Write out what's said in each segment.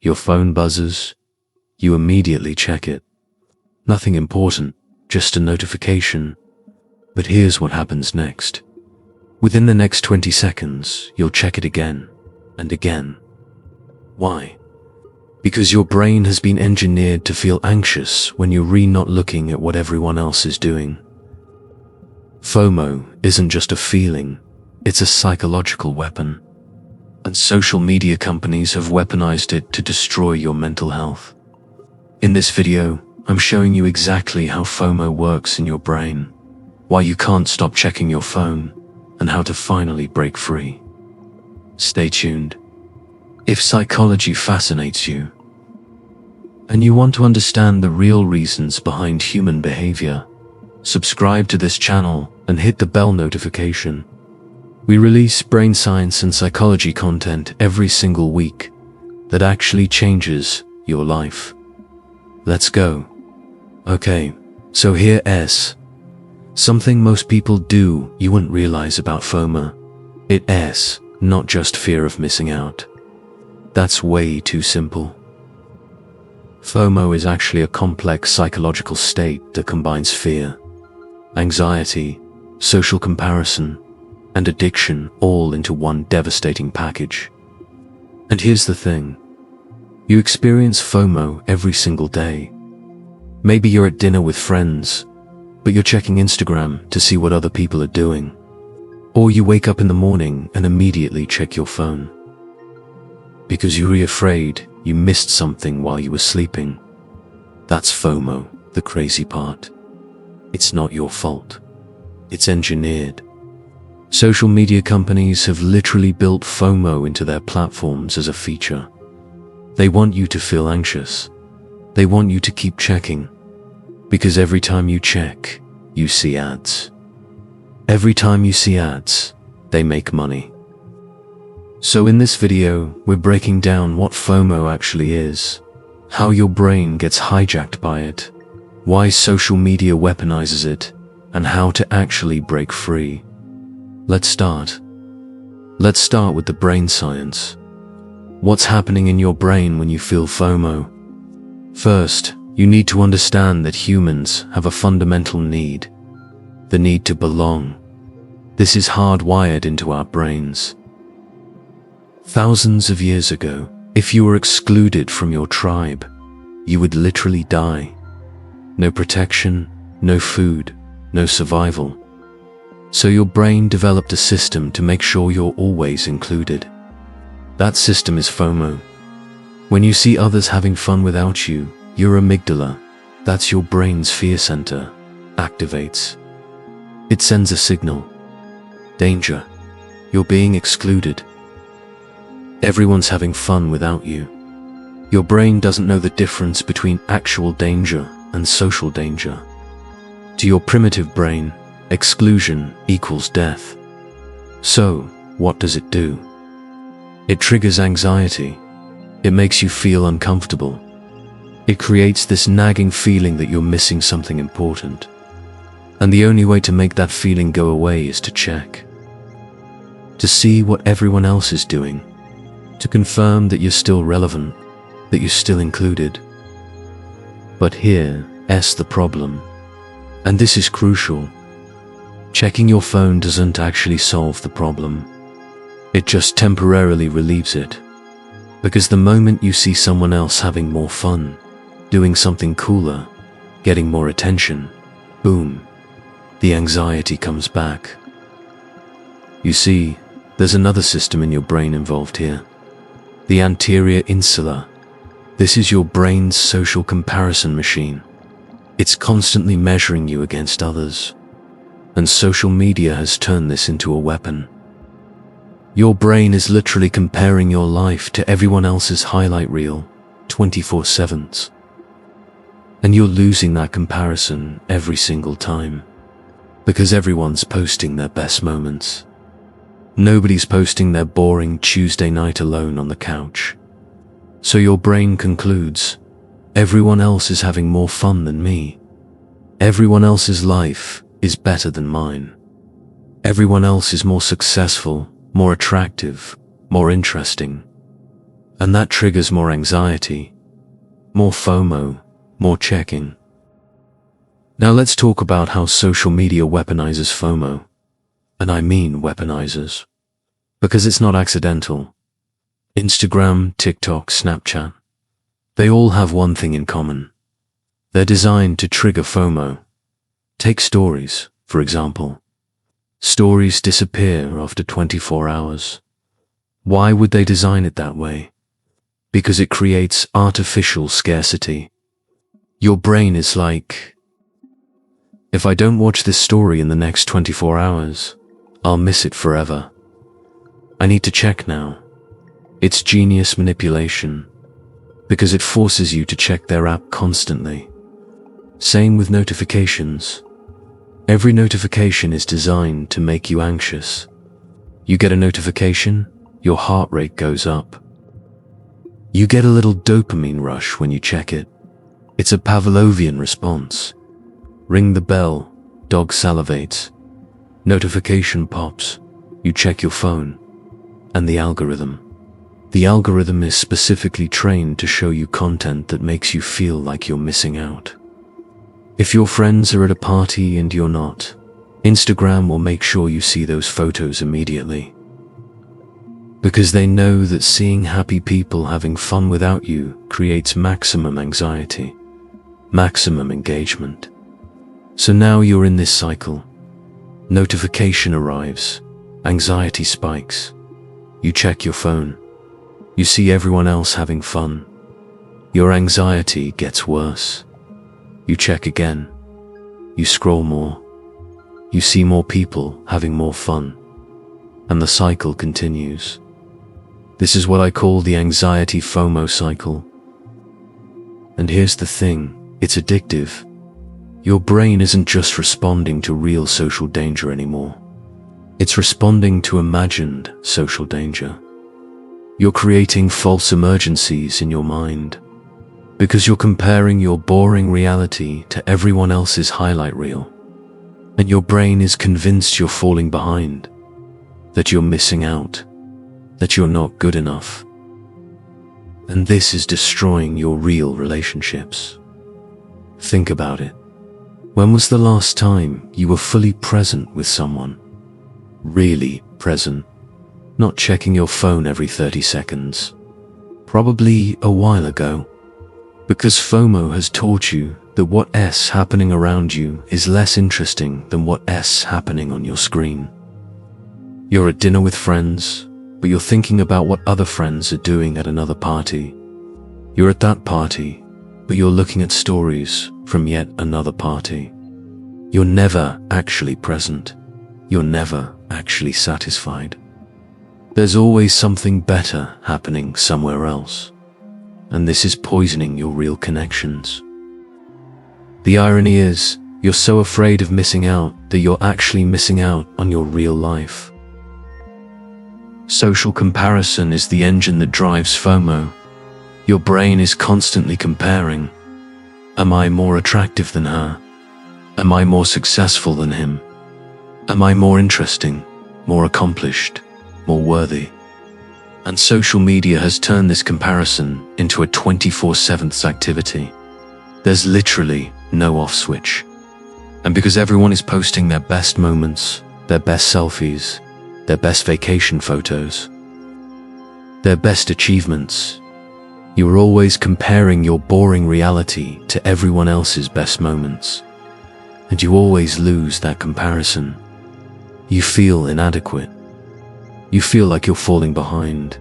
Your phone buzzes. You immediately check it. Nothing important, just a notification. But here's what happens next. Within the next 20 seconds, you'll check it again and again. Why? Because your brain has been engineered to feel anxious when you're not looking at what everyone else is doing. FOMO isn't just a feeling, it's a psychological weapon. And social media companies have weaponized it to destroy your mental health. In this video, I'm showing you exactly how FOMO works in your brain, why you can't stop checking your phone, and how to finally break free. Stay tuned. If psychology fascinates you, and you want to understand the real reasons behind human behavior, subscribe to this channel and hit the bell notification. We release brain science and psychology content every single week that actually changes your life. Let's go. Okay, so here's something most people do you wouldn't realize about FOMO. It's not just fear of missing out. That's way too simple. FOMO is actually a complex psychological state that combines fear, anxiety, social comparison, and addiction all into one devastating package. And here's the thing. You experience FOMO every single day. Maybe you're at dinner with friends, but you're checking Instagram to see what other people are doing. Or you wake up in the morning and immediately check your phone. Because you're afraid you missed something while you were sleeping. That's FOMO, the crazy part. It's not your fault. It's engineered. Social media companies have literally built FOMO into their platforms as a feature. They want you to feel anxious. They want you to keep checking. Because every time you check, you see ads. Every time you see ads, they make money. So in this video, we're breaking down what FOMO actually is, how your brain gets hijacked by it, why social media weaponizes it, and how to actually break free. Let's start. Let's start with the brain science. What's happening in your brain when you feel FOMO? First, you need to understand that humans have a fundamental need, the need to belong. This is hardwired into our brains. Thousands of years ago, if you were excluded from your tribe, you would literally die. No protection, no food, no survival. So your brain developed a system to make sure you're always included. That system is FOMO. When you see others having fun without you, your amygdala, that's your brain's fear center, activates. It sends a signal. Danger. You're being excluded. Everyone's having fun without you. Your brain doesn't know the difference between actual danger and social danger. To your primitive brain, exclusion equals death. So, what does it do? It triggers anxiety. It makes you feel uncomfortable. It creates this nagging feeling that you're missing something important. And the only way to make that feeling go away is to check. To see what everyone else is doing. To confirm that you're still relevant, that you're still included. But here's the problem. And this is crucial. Checking your phone doesn't actually solve the problem. It just temporarily relieves it. Because the moment you see someone else having more fun, doing something cooler, getting more attention, boom, the anxiety comes back. You see, there's another system in your brain involved here. The anterior insula. This is your brain's social comparison machine. It's constantly measuring you against others. And social media has turned this into a weapon. Your brain is literally comparing your life to everyone else's highlight reel, 24/7. And you're losing that comparison every single time. Because everyone's posting their best moments. Nobody's posting their boring Tuesday night alone on the couch. So your brain concludes, everyone else is having more fun than me. Everyone else's life is better than mine. Everyone else is more successful, more attractive, more interesting. And that triggers more anxiety, more FOMO, more checking. Now let's talk about how social media weaponizes FOMO. And I mean weaponizes. Because it's not accidental. Instagram, TikTok, Snapchat. They all have one thing in common. They're designed to trigger FOMO. Take stories, for example. Stories disappear after 24 hours. Why would they design it that way? Because it creates artificial scarcity. Your brain is like, if I don't watch this story in the next 24 hours, I'll miss it forever. I need to check now. It's genius manipulation, because it forces you to check their app constantly. Same with notifications. Every notification is designed to make you anxious. You get a notification, your heart rate goes up. You get a little dopamine rush when you check it. It's a Pavlovian response. Ring the bell, dog salivates. Notification pops, you check your phone. And the algorithm. The algorithm is specifically trained to show you content that makes you feel like you're missing out. If your friends are at a party and you're not, Instagram will make sure you see those photos immediately. Because they know that seeing happy people having fun without you creates maximum anxiety, maximum engagement. So now you're in this cycle. Notification arrives, anxiety spikes. You check your phone. You see everyone else having fun. Your anxiety gets worse. You check again. You scroll more. You see more people having more fun. And the cycle continues. This is what I call the anxiety FOMO cycle. And here's the thing, it's addictive. Your brain isn't just responding to real social danger anymore. It's responding to imagined social danger. You're creating false emergencies in your mind because you're comparing your boring reality to everyone else's highlight reel. And your brain is convinced you're falling behind, that you're missing out, that you're not good enough. And this is destroying your real relationships. Think about it. When was the last time you were fully present with someone? Really present, not checking your phone every 30 seconds. Probably a while ago. Because FOMO has taught you that what's happening around you is less interesting than what's happening on your screen. You're at dinner with friends, but you're thinking about what other friends are doing at another party. You're at that party, but you're looking at stories from yet another party. You're never actually present. You're never actually satisfied. There's always something better happening somewhere else, and this is poisoning your real connections. The irony is, you're so afraid of missing out that you're actually missing out on your real life. Social comparison is the engine that drives FOMO. Your brain is constantly comparing. Am I more attractive than her? Am I more successful than him? Am I more interesting, more accomplished, more worthy? And social media has turned this comparison into a 24/7 activity. There's literally no off switch. And because everyone is posting their best moments, their best selfies, their best vacation photos, their best achievements, you are always comparing your boring reality to everyone else's best moments. And you always lose that comparison. You feel inadequate. You feel like you're falling behind.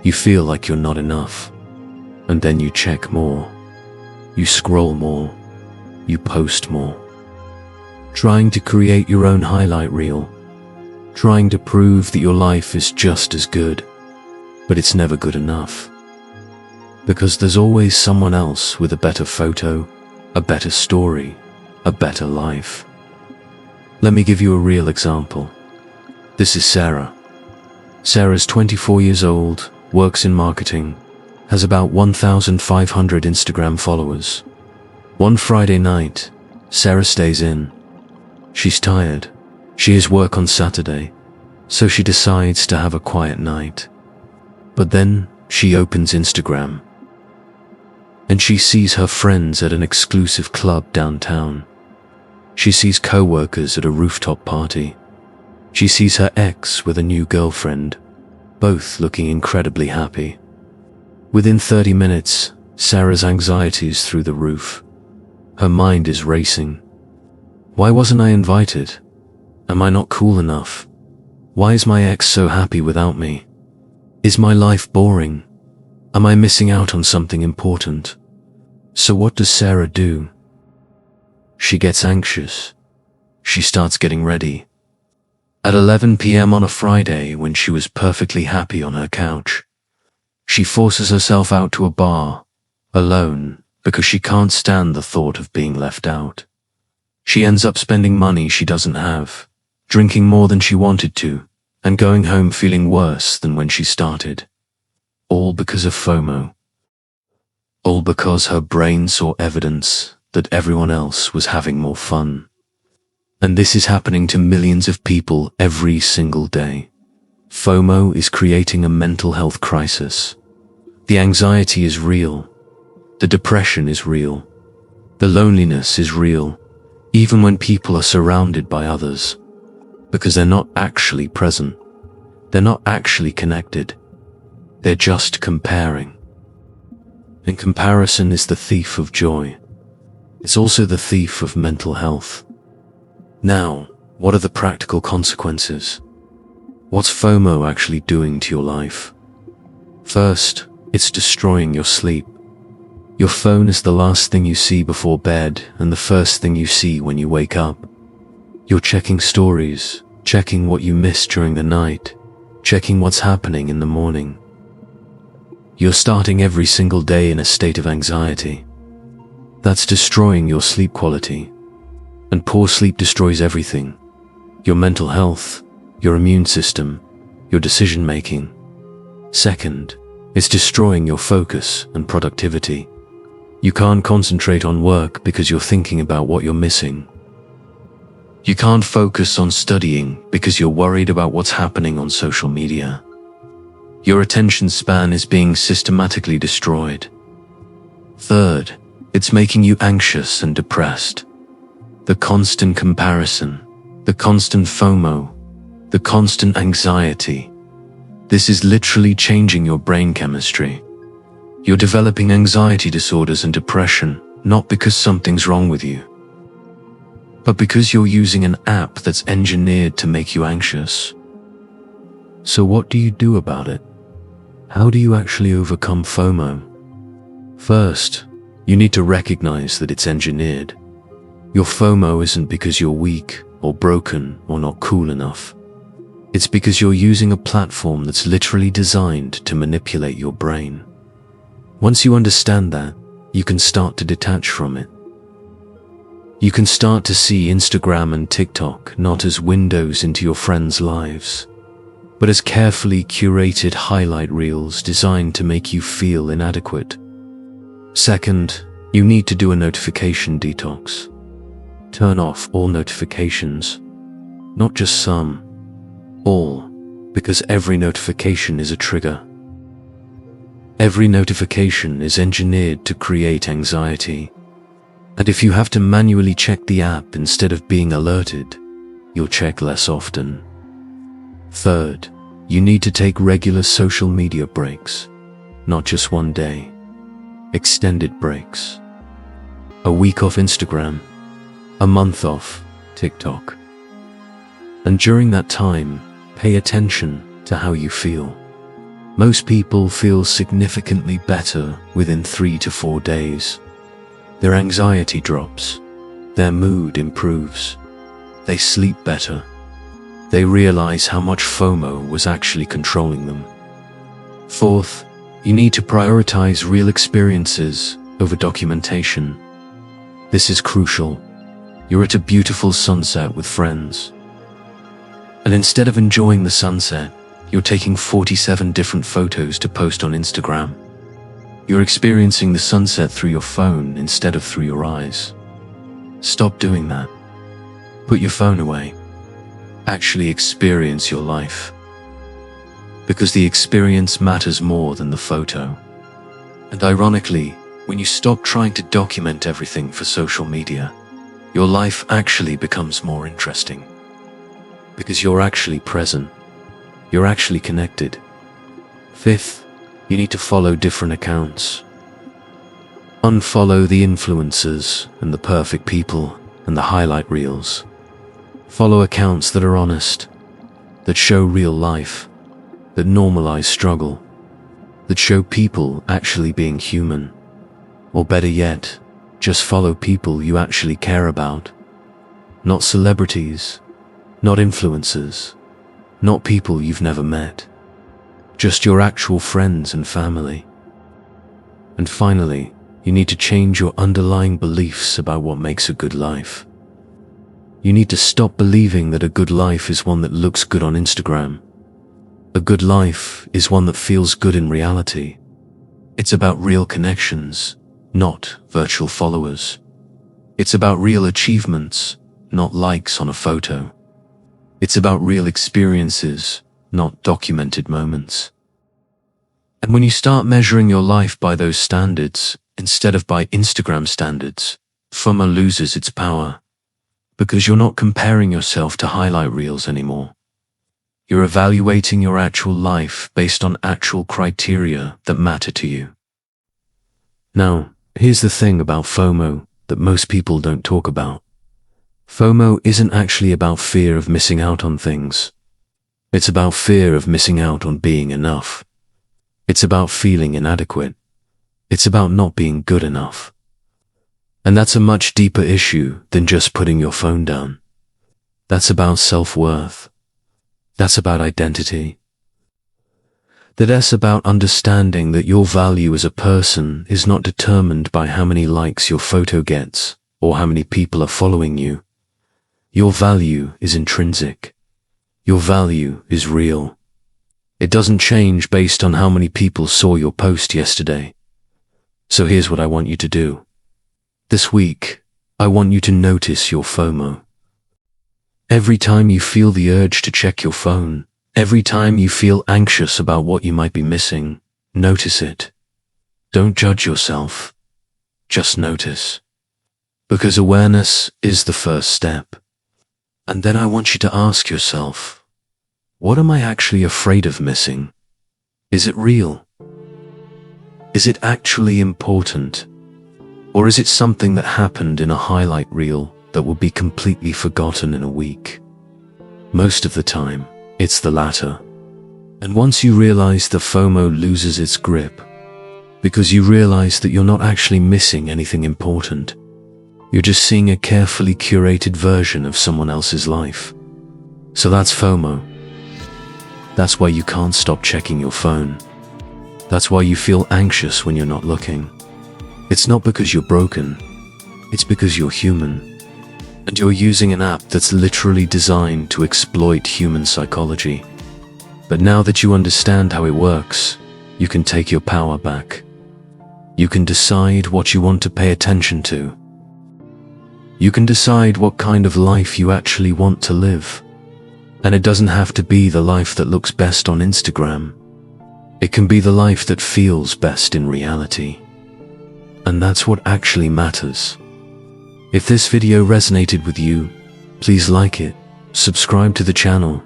You feel like you're not enough. And then you check more. You scroll more. You post more. Trying to create your own highlight reel. Trying to prove that your life is just as good. But it's never good enough. Because there's always someone else with a better photo, a better story, a better life. Let me give you a real example. This is Sarah. Sarah's 24 years old, works in marketing, has about 1,500 Instagram followers. One Friday night, Sarah stays in. She's tired. She has work on Saturday, so she decides to have a quiet night. But then she opens Instagram, and she sees her friends at an exclusive club downtown. She sees co-workers at a rooftop party. She sees her ex with a new girlfriend, both looking incredibly happy. Within 30 minutes, Sarah's anxiety is through the roof. Her mind is racing. Why wasn't I invited? Am I not cool enough? Why is my ex so happy without me? Is my life boring? Am I missing out on something important? So what does Sarah do? She gets anxious. She starts getting ready. At 11 p.m. on a Friday, when she was perfectly happy on her couch, she forces herself out to a bar, alone, because she can't stand the thought of being left out. She ends up spending money she doesn't have, drinking more than she wanted to, and going home feeling worse than when she started. All because of FOMO. All because her brain saw evidence that everyone else was having more fun. And this is happening to millions of people every single day. FOMO is creating a mental health crisis. The anxiety is real. The depression is real. The loneliness is real, even when people are surrounded by others, because they're not actually present. They're not actually connected. They're just comparing. And comparison is the thief of joy. It's also the thief of mental health. Now, what are the practical consequences? What's FOMO actually doing to your life? First, it's destroying your sleep. Your phone is the last thing you see before bed and the first thing you see when you wake up. You're checking stories, checking what you missed during the night, checking what's happening in the morning. You're starting every single day in a state of anxiety. That's destroying your sleep quality. And poor sleep destroys everything. Your mental health, your immune system, your decision-making. Second, it's destroying your focus and productivity. You can't concentrate on work because you're thinking about what you're missing. You can't focus on studying because you're worried about what's happening on social media. Your attention span is being systematically destroyed. Third, it's making you anxious and depressed. The constant comparison, the constant FOMO, the constant anxiety. This is literally changing your brain chemistry. You're developing anxiety disorders and depression, not because something's wrong with you, but because you're using an app that's engineered to make you anxious. So what do you do about it? How do you actually overcome FOMO? First, you need to recognize that it's engineered. Your FOMO isn't because you're weak or broken or not cool enough. It's because you're using a platform that's literally designed to manipulate your brain. Once you understand that, you can start to detach from it. You can start to see Instagram and TikTok not as windows into your friends' lives, but as carefully curated highlight reels designed to make you feel inadequate. Second, you need to do a notification detox. Turn off all notifications, not just some, all, because every notification is a trigger. Every notification is engineered to create anxiety. And if you have to manually check the app instead of being alerted, you'll check less often. Third, you need to take regular social media breaks, not just one day. Extended breaks. A week off Instagram, a month off TikTok. And during that time, pay attention to how you feel. Most people feel significantly better within 3 to 4 days. Their anxiety drops, their mood improves, they sleep better. They realize how much FOMO was actually controlling them. Fourth, you need to prioritize real experiences over documentation. This is crucial. You're at a beautiful sunset with friends, and instead of enjoying the sunset, you're taking 47 different photos to post on Instagram. You're experiencing the sunset through your phone instead of through your eyes. Stop doing that. Put your phone away. Actually experience your life. because the experience matters more than the photo. And ironically, when you stop trying to document everything for social media, your life actually becomes more interesting. Because you're actually present. You're actually connected. Fifth, you need to follow different accounts. Unfollow the influencers and the perfect people and the highlight reels. Follow accounts that are honest, that show real life, that normalize struggle, that show people actually being human. Or better yet, just follow people you actually care about. Not celebrities, not influencers, not people you've never met. Just your actual friends and family. And finally, you need to change your underlying beliefs about what makes a good life. You need to stop believing that a good life is one that looks good on Instagram. A good life is one that feels good in reality. It's about real connections, not virtual followers. It's about real achievements, not likes on a photo. It's about real experiences, not documented moments. And when you start measuring your life by those standards, instead of by Instagram standards, Fomo loses its power. Because you're not comparing yourself to highlight reels anymore. You're evaluating your actual life based on actual criteria that matter to you. Now, here's the thing about FOMO that most people don't talk about. FOMO isn't actually about fear of missing out on things. It's about fear of missing out on being enough. It's about feeling inadequate. It's about not being good enough. And that's a much deeper issue than just putting your phone down. That's about self-worth. That's about identity. That's about understanding that your value as a person is not determined by how many likes your photo gets or how many people are following you. Your value is intrinsic. Your value is real. It doesn't change based on how many people saw your post yesterday. So here's what I want you to do. This week, I want you to notice your FOMO. Every time you feel the urge to check your phone, every time you feel anxious about what you might be missing, notice it. Don't judge yourself. Just notice. Because awareness is the first step. And then I want you to ask yourself, what am I actually afraid of missing? Is it real? Is it actually important? Or is it something that happened in a highlight reel that will be completely forgotten in a week? Most of the time, it's the latter. And once you realize the FOMO loses its grip, because you realize that you're not actually missing anything important. You're just seeing a carefully curated version of someone else's life. So that's FOMO. That's why you can't stop checking your phone. That's why you feel anxious when you're not looking. It's not because you're broken. It's because you're human. And you're using an app that's literally designed to exploit human psychology. But now that you understand how it works, you can take your power back. You can decide what you want to pay attention to. You can decide what kind of life you actually want to live. And it doesn't have to be the life that looks best on Instagram. It can be the life that feels best in reality. And that's what actually matters. If this video resonated with you, please like it, subscribe to the channel,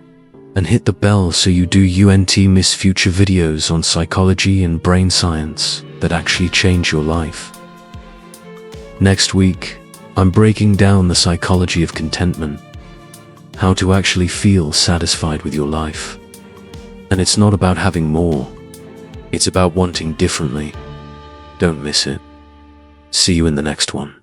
and hit the bell so you miss future videos on psychology and brain science that actually change your life. Next week, I'm breaking down the psychology of contentment, how to actually feel satisfied with your life. And it's not about having more, it's about wanting differently. Don't miss it. See you in the next one.